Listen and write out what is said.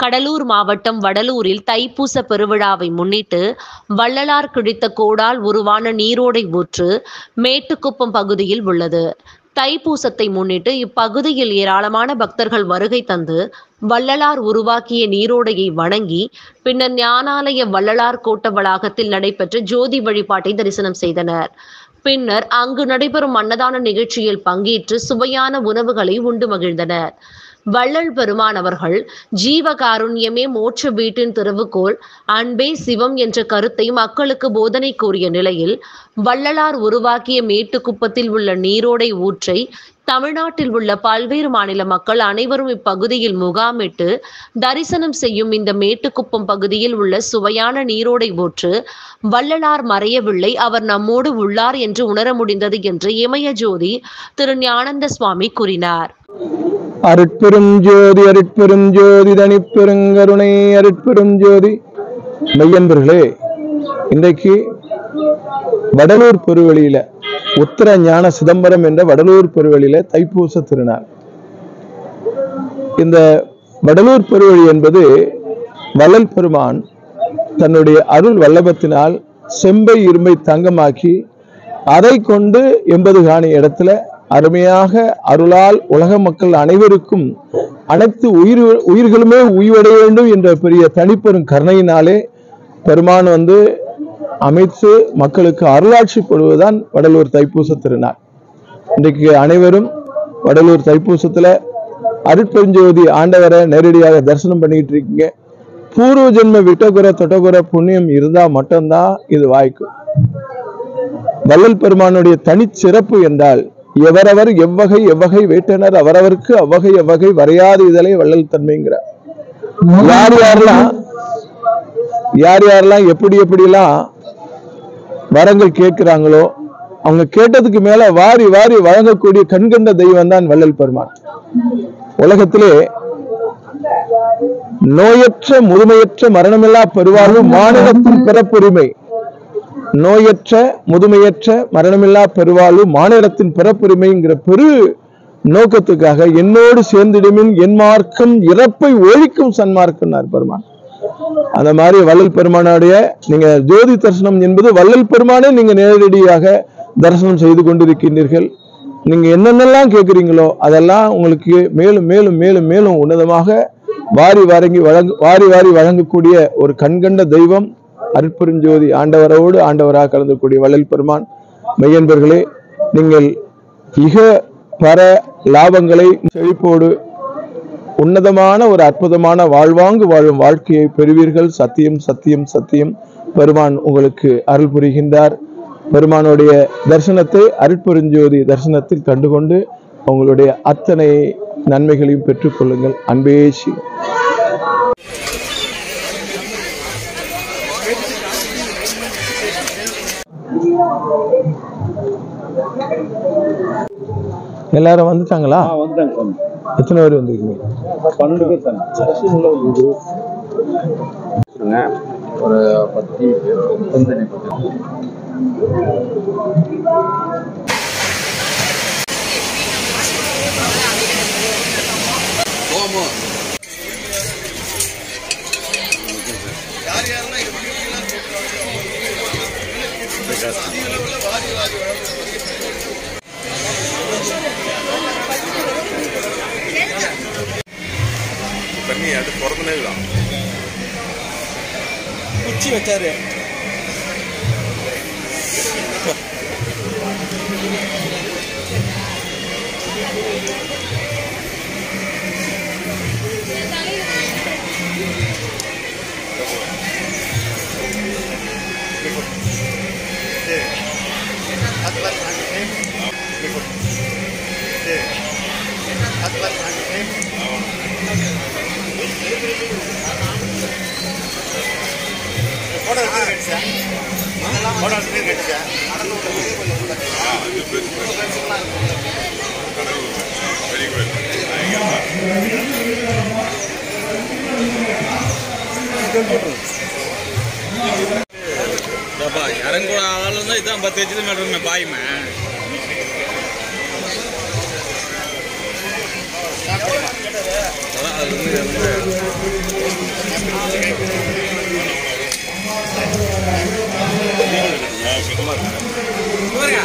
கடலூர் மாவட்டம் வடலூரில் தைப்பூச பெருவிழாவை முன்னிட்டு வள்ளலார் கிழித்த கோடால் உருவான நீரோடை ஊற்று மேட்டுக்குப்பம் பகுதியில் உள்ளது. தைப்பூசத்தை முன்னிட்டு இப்பகுதியில் ஏராளமான பக்தர்கள் வருகை தந்து வள்ளலார் உருவாக்கிய நீரோடையை வணங்கி பின்னர் ஞானாலய வள்ளலார் கோட்ட வளாகத்தில் நடைபெற்ற ஜோதி வழிபாட்டை தரிசனம் செய்தனர். பின்னர் அங்கு நடைபெறும் அன்னதான நிகழ்ச்சியில் பங்கேற்று சுவையான உணவுகளை உண்டு மகிழ்ந்தனர். வள்ளல் பெருமான் அவர்கள் ஜீவகாருண்யமே மோட்ச வீட்டின் திறவுகோல், அன்பே சிவம் என்ற கருத்தை மக்களுக்கு போதனை கூறிய நிலையில் வள்ளலார் உருவாக்கிய மேட்டுக்குப்பத்தில் உள்ள நீரோடை ஊற்றை தமிழ்நாட்டில் உள்ள பல்வேறு மாநில மக்கள் அனைவரும் இப்பகுதியில் முகாமிட்டு தரிசனம் செய்யும் இந்த மேட்டுக்குப்பம் பகுதியில் உள்ள சுவையான நீரோடை ஊற்று வள்ளலார் மறையவில்லை, அவர் நம்மோடு உள்ளார் என்று உணர முடிந்தது என்று இமய ஜோதி திரு ஞானந்த சுவாமி கூறினார். அருட்பெரும் ஜோதி அருட்பெரும் ஜோதி தனிப்பெருங்கருணை அருட்பெரும் ஜோதி. மெய்யன்பர்களே, இன்றைக்கு வடலூர் பெருவெளியில உத்தர ஞான சிதம்பரம் என்ற வடலூர் பெருவெளியில தைப்பூச திருநாள். இந்த வடலூர் பெருவெளி என்பது வள்ளல் பெருமான் தன்னுடைய அருள் வல்லபத்தினால் செம்பை இரும்பை தங்கமாக்கி அதை கொண்டு 80 காணி இடத்துல அருமையாக அருளால் உலக மக்கள் அனைவருக்கும் அனைத்து உயிர்களுமே உய்வடைய வேண்டும் என்ற பெரிய தனிப்பெரும் கருணையினாலே பெருமான் அமைத்து மக்களுக்கு அருளாட்சி படுவதுதான் வடலூர் தைப்பூச திருநாள். இன்றைக்கு அனைவரும் வடலூர் தைப்பூசத்துல அருட்பெருஞ்சோதி ஆண்டவரை நேரடியாக தரிசனம் பண்ணிட்டு இருக்கீங்க. பூர்வ ஜென்ம விட்டகுற தொட்டகுற புண்ணியம் இருந்தா மட்டும்தான் இது வாய்க்கும். வள்ளல் பெருமானுடைய தனிச்சிறப்பு என்றால் எவரவர் எவ்வகை எவ்வகை வேட்டனர் அவரவருக்கு அவ்வகை எவ்வகை வரையாது இதழை வள்ளல் தன்மைங்கிறார். யார் யாரெல்லாம் எப்படிலாம் வரங்கள் கேட்கிறாங்களோ அவங்க கேட்டதுக்கு மேல வாரி வாரி வழங்கக்கூடிய கண்கண்ட தெய்வம் தான் வள்ளல் பெருமான். உலகத்திலே நோயற்ற முதுமையற்ற மரணமில்லா பெருவாழ்வு மாநிலத்தின் பிறப்புரிமை, நோயற்ற முதுமையற்ற மரணமில்லா பெருவாழ்வு மாநிலத்தின் பிறப்புரிமைங்கிற பெரு நோக்கத்துக்காக என்னோடு சேர்ந்திடுமின் என் மார்க்கம் இறப்பை ஒழிக்கும் சன்மார்க்கம் பெருமான். அந்த மாதிரி வள்ளல் பெருமானுடைய நீங்க ஜோதி தரிசனம் என்பது வள்ளல் பெருமானே நீங்க நேரடியாக தரிசனம் செய்து கொண்டிருக்கின்றீர்கள். நீங்க என்னென்னலாம் கேட்கிறீங்களோ அதெல்லாம் உங்களுக்கு மேலும் மேலும் மேலும் மேலும் உன்னதமாக வாரி வாரி வழங்கக்கூடிய ஒரு கண்கண்ட தெய்வம் அருட்பெருஞ்சோதி ஆண்டவரோடு ஆண்டவராக கலந்தக்கூடிய வள்ளல் பெருமான். மெய்யன்பர்களே, நீங்கள் இக பர லாபங்களை செழிப்போடு உன்னதமான ஒரு அற்புதமான வாழ்வாங்கு வாழும் வாழ்க்கையை பெறுவீர்கள். சத்தியம் சத்தியம் சத்தியம். பெருமான் உங்களுக்கு அருள் புரிகின்றார். பெருமானுடைய தரிசனத்தை அருட்பெருஞ்சோதி தரிசனத்தில் கண்டுகொண்டு உங்களுடைய அத்தனை நன்மைகளையும் பெற்றுக்கொள்ளுங்கள். அன்பே சி. எல்லாரும் வந்துட்டாங்களா? எத்தனை பேர் வந்திருக்கீங்க? 12 பேர் ஒரு 10 பேர். தண்ணி அது பிறந்தனே தான் குச்சி வச்சாரு. இறங்கூட ஆள் இதான் 10 மீட்டர் பாயுமே. அதான் அது சும்மா இருங்க